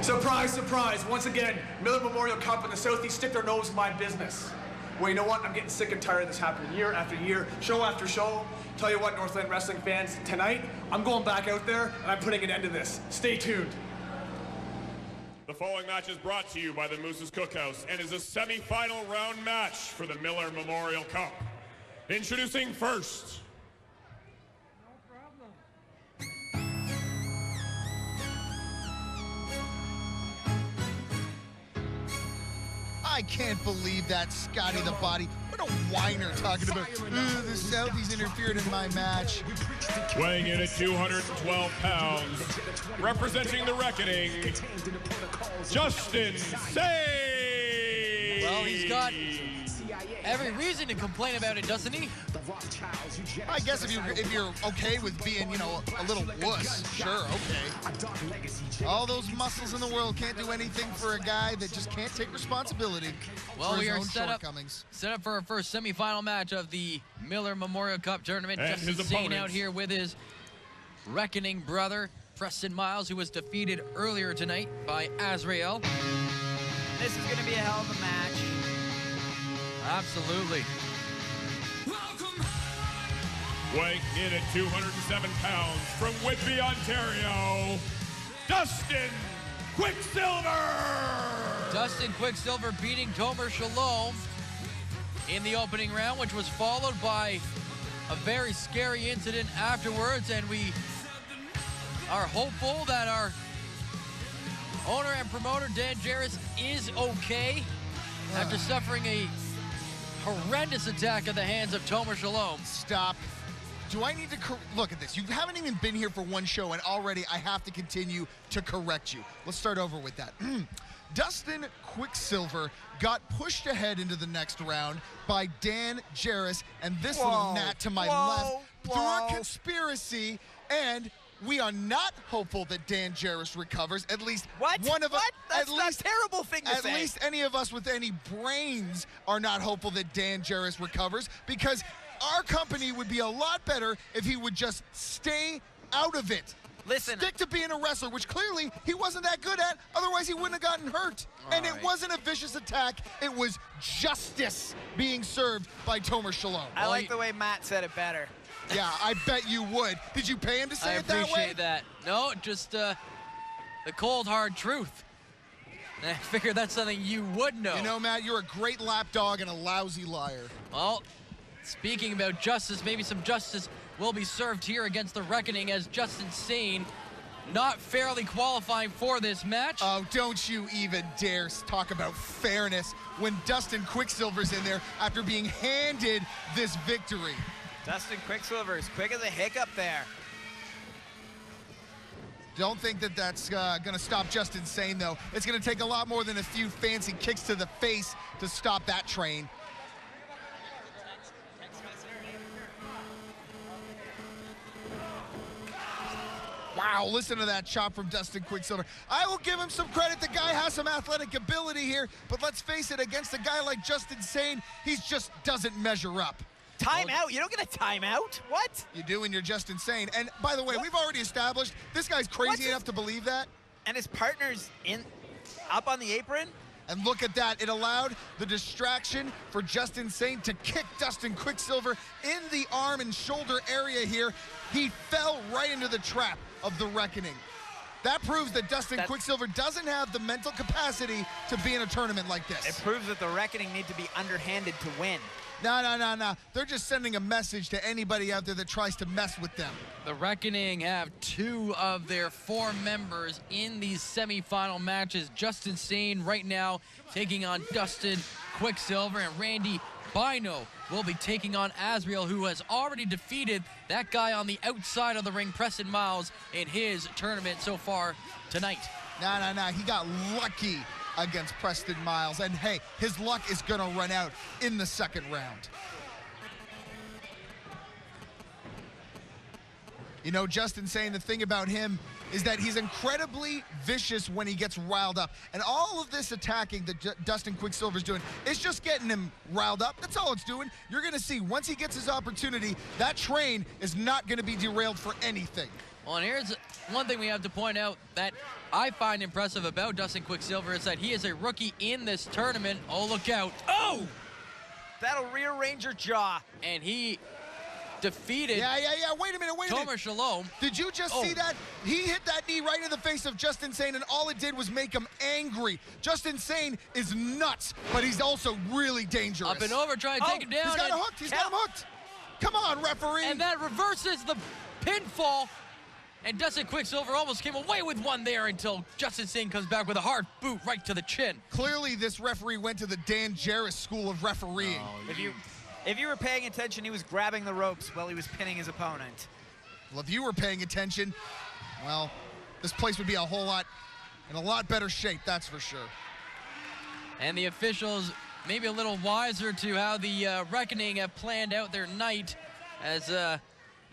Surprise, surprise. Once again, Miller Memorial Cup and the Southeast stick their nose in my business. Well, you know what? I'm getting sick and tired of this happening year after year, show after show. Tell you what, Northland wrestling fans, tonight, I'm going back out there and I'm putting an end to this. Stay tuned. The following match is brought to you by the Moose's Cookhouse and is a semi-final round match for the Miller Memorial Cup. Introducing first. I can't believe that, Scotty the Body. What a whiner talking about, the Southeast interfered in my match. Weighing in at 212 pounds, representing the Reckoning, Dustin Quicksilver. Well, he's got every reason to complain about it, doesn't he? I guess if you're okay with being, you know, a little wuss, sure, okay. All those muscles in the world can't do anything for a guy that just can't take responsibility well, for we his are own set up for our first semifinal match of the Miller Memorial Cup tournament. And Dustin his Sane opponents out here with his Reckoning brother, Preston Miles, who was defeated earlier tonight by Azrael. This is going to be a hell of a match. Absolutely. Weighing in at 207 pounds from Whitby, Ontario, Dustin Quicksilver! Dustin Quicksilver beating Tomer Shalom in the opening round, which was followed by a very scary incident afterwards, and we are hopeful that our owner and promoter, Dan Jarrus, is okay after suffering a horrendous attack at the hands of Tomer Shalom. Stop. Do I need to look at this? You haven't even been here for one show, and already I have to continue to correct you. Let's start over with that. Dustin Quicksilver got pushed ahead into the next round by Dan Jarrus and this little gnat to my left through a conspiracy, and we are not hopeful that Dan Jarrus recovers. At least one of us. That's a terrible thing to say. At least any of us with any brains are not hopeful that Dan Jarrus recovers, because our company would be a lot better if he would just stay out of it. Listen. Stick to being a wrestler, which clearly he wasn't that good at. Otherwise, he wouldn't have gotten hurt. And it wasn't a vicious attack. It was justice being served by Tomer Shalom. I like the way Matt said it better. Yeah, I bet you would. Did you pay him to say it that way? I appreciate that. No, just the cold, hard truth. I figure that's something you would know. You know, Matt, you're a great lapdog and a lousy liar. Well, speaking about justice, maybe some justice will be served here against the Reckoning, as Justin Sane not fairly qualifying for this match. Oh, don't you even dare talk about fairness when Dustin Quicksilver's in there after being handed this victory. Dustin Quicksilver is quick as a hiccup there. Don't think that that's going to stop Justin Sane, though. It's going to take a lot more than a few fancy kicks to the face to stop that train. Wow, listen to that chop from Dustin Quicksilver. I will give him some credit. The guy has some athletic ability here, but let's face it, against a guy like Justin Sane, he just doesn't measure up. Timeout? You don't get a timeout? What? You do when you're Justin Sane. And by the way, we've already established this guy's crazy enough to believe that. And his partner's up on the apron? And look at that. It allowed the distraction for Justin Sane to kick Dustin Quicksilver in the arm and shoulder area here. He fell right into the trap of the Reckoning. That proves that Dustin Quicksilver doesn't have the mental capacity to be in a tournament like this. It proves that the Reckoning need to be underhanded to win. No. They're just sending a message to anybody out there that tries to mess with them. The Reckoning have 2 of their 4 members in these semifinal matches. Justin Sane right now taking on Dustin Quicksilver, and Randy Bino will be taking on Azrael, who has already defeated that guy on the outside of the ring, Preston Miles, in his tournament so far tonight. No. He got lucky against Preston Miles, and hey, his luck is gonna run out in the second round. You know, Justin Sane, the thing about him is that he's incredibly vicious when he gets riled up. And all of this attacking that Dustin Quicksilver's doing is just getting him riled up. That's all it's doing. You're going to see once he gets his opportunity, that train is not going to be derailed for anything. Well, and here's one thing we have to point out that I find impressive about Dustin Quicksilver is that he is a rookie in this tournament. Oh, look out. Oh! That'll rearrange your jaw. And he defeated Yeah. Wait a minute. Tomer Shalom. Did you just see that? He hit that knee right in the face of Justin Sane, and all it did was make him angry. Justin Sane is nuts, but he's also really dangerous. Up and over, trying to take him down. He's got him hooked. He's got him hooked. Come on, referee. And that reverses the pinfall. And Dustin Quicksilver almost came away with one there until Justin Sane comes back with a hard boot right to the chin. Clearly, this referee went to the Dan Jarrett school of refereeing. If you were paying attention, he was grabbing the ropes while he was pinning his opponent. Well, if you were paying attention, well, this place would be in a lot better shape, that's for sure. And the officials maybe a little wiser to how the Reckoning have planned out their night, as the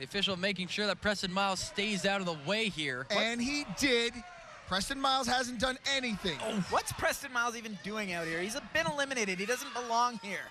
official making sure that Preston Miles stays out of the way here. And he did. Preston Miles hasn't done anything. Oh, what's Preston Miles even doing out here? He's been eliminated. He doesn't belong here.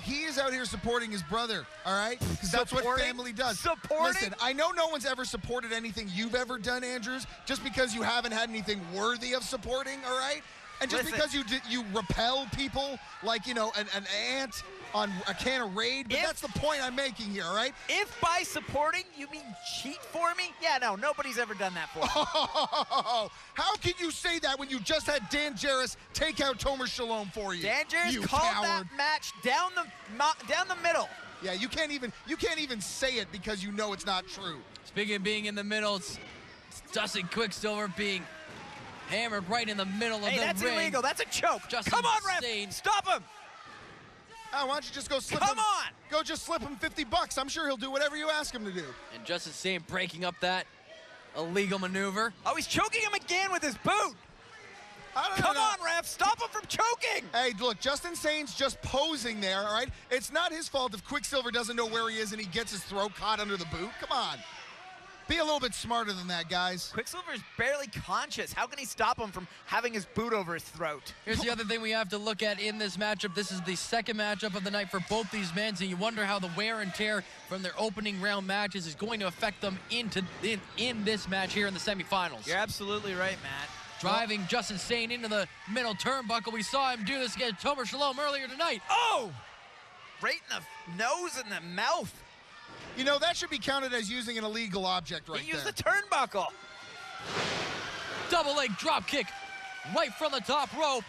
He is out here supporting his brother, all right? Because that's what family does. Supporting? Listen, I know no one's ever supported anything you've ever done, Andrews, just because you haven't had anything worthy of supporting, all right? And just because you repel people like, you know, an ant on a can of Raid, but that's the point I'm making here, all right? If by supporting you mean cheat for me? Yeah, no, nobody's ever done that for me. Oh, how can you say that when you just had Dan Jarrett take out Tomer Shalom for you? Dan Jarrett called that match down the middle. Yeah, you can't even say it because you know it's not true. Speaking of being in the middle, it's Dustin Quicksilver being hammered right in the middle of the ring. Hey, that's illegal. That's a choke. Come on, ref. Stop him. Oh, why don't you just go slip him? Come on. Go just slip him $50. I'm sure he'll do whatever you ask him to do. And Justin Sane breaking up that illegal maneuver. Oh, he's choking him again with his boot. Come on, ref. Stop him from choking. Hey, look, Justin Sane's just posing there, all right? It's not his fault if Quicksilver doesn't know where he is and he gets his throat caught under the boot. Come on. Be a little bit smarter than that, guys. Quicksilver's barely conscious. How can he stop him from having his boot over his throat? Here's the other thing we have to look at in this matchup. This is the second matchup of the night for both these men, so you wonder how the wear and tear from their opening round matches is going to affect them in this match here in the semifinals. You're absolutely right, Matt. Driving Justin Sane into the middle turnbuckle. We saw him do this against Tomer Shalom earlier tonight. Oh! Right in the nose and the mouth. You know, that should be counted as using an illegal object right there. He used the turnbuckle. Double leg drop kick right from the top rope.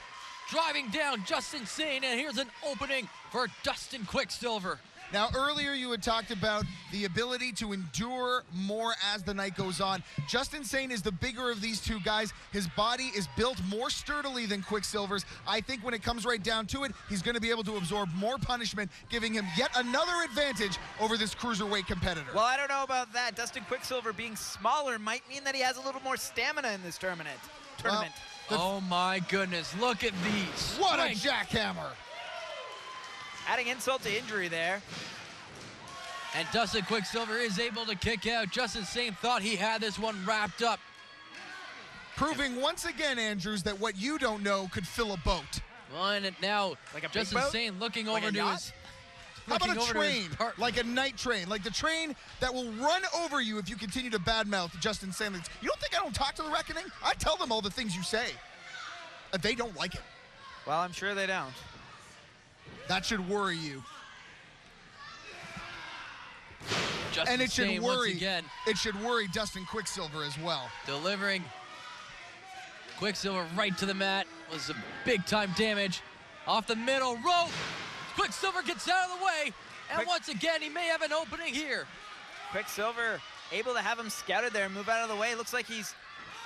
Driving down Justin Sane, and here's an opening for Dustin Quicksilver. Now, earlier you had talked about the ability to endure more as the night goes on. Justin Sane is the bigger of these two guys. His body is built more sturdily than Quicksilver's. I think when it comes right down to it, he's going to be able to absorb more punishment, giving him yet another advantage over this cruiserweight competitor. Well, I don't know about that. Dustin Quicksilver being smaller might mean that he has a little more stamina in this tournament. Well, oh my goodness, look at these. What a jackhammer. Adding insult to injury there. And Dustin Quicksilver is able to kick out. Justin Sane thought he had this one wrapped up. Proving once again, Andrews, that what you don't know could fill a boat. Well, and now like a Justin Sane looking over to his... How about a train, like a night train, like the train that will run over you if you continue to badmouth Justin Sane? You don't think I don't talk to the Reckoning? I tell them all the things you say. They don't like it. Well, I'm sure they don't. That should worry you. Justin And it should Sane worry. once again. It should worry Dustin Quicksilver as well. Delivering Quicksilver right to the mat was some big time damage. Off the middle rope. Quicksilver gets out of the way. And once again, he may have an opening here. Quicksilver able to have him scouted there and move out of the way. Looks like he's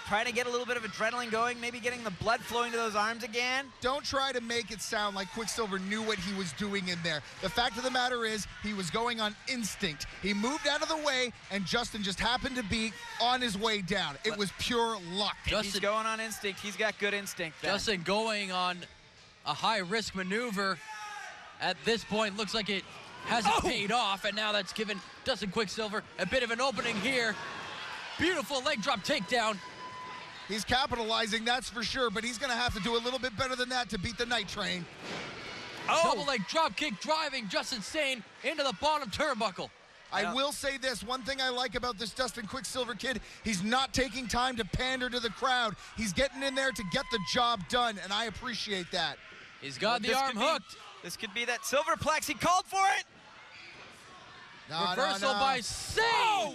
trying to get a little bit of adrenaline going, maybe getting the blood flowing to those arms again. Don't try to make it sound like Quicksilver knew what he was doing in there. The fact of the matter is, he was going on instinct. He moved out of the way, and Justin just happened to be on his way down. It was pure luck. If he's going on instinct, he's got good instinct then. Justin going on a high-risk maneuver at this point. Looks like it hasn't paid off, and now that's given Dustin Quicksilver a bit of an opening here. Beautiful leg drop takedown. He's capitalizing, that's for sure, but he's going to have to do a little bit better than that to beat the night train. Double leg drop kick driving Justin Sane into the bottom turnbuckle. I will say this, one thing I like about this Dustin Quicksilver kid, he's not taking time to pander to the crowd. He's getting in there to get the job done, and I appreciate that. He's got the arm hooked. This could be that Silverplex. He called for it. Reversal by Sane. Oh!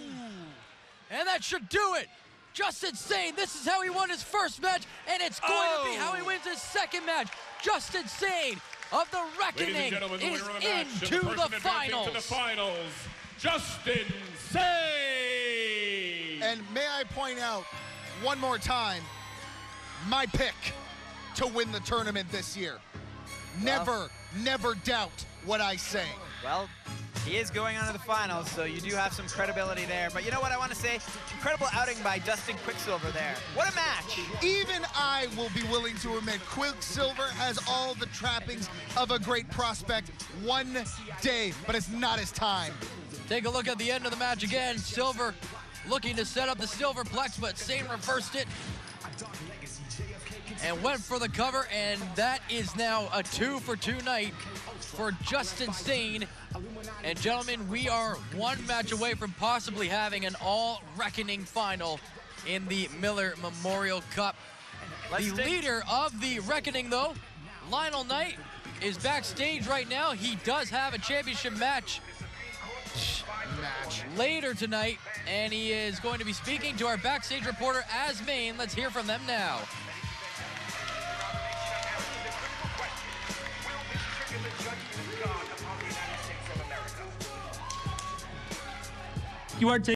And that should do it. Justin Sane, this is how he won his first match, and it's going to be how he wins his second match. Justin Sane of the Reckoning is into the finals. To the finals, Justin Sane. And may I point out one more time, my pick to win the tournament this year. Never doubt what I say. Well, he is going on to the finals, so you do have some credibility there. But you know what I want to say? Incredible outing by Dustin Quicksilver there. What a match. Even I will be willing to admit Quicksilver has all the trappings of a great prospect one day, but it's not his time. Take a look at the end of the match again. Silver looking to set up the Silverplex, but Sane reversed it and went for the cover, and that is now a 2-for-2 night for Justin Sane. And gentlemen, we are one match away from possibly having an all-reckoning final in the Miller Memorial Cup. The leader of the Reckoning, though, Lionel Knight, is backstage right now. He does have a championship match later tonight, and he is going to be speaking to our backstage reporter, Asmain. Let's hear from them now. You are taking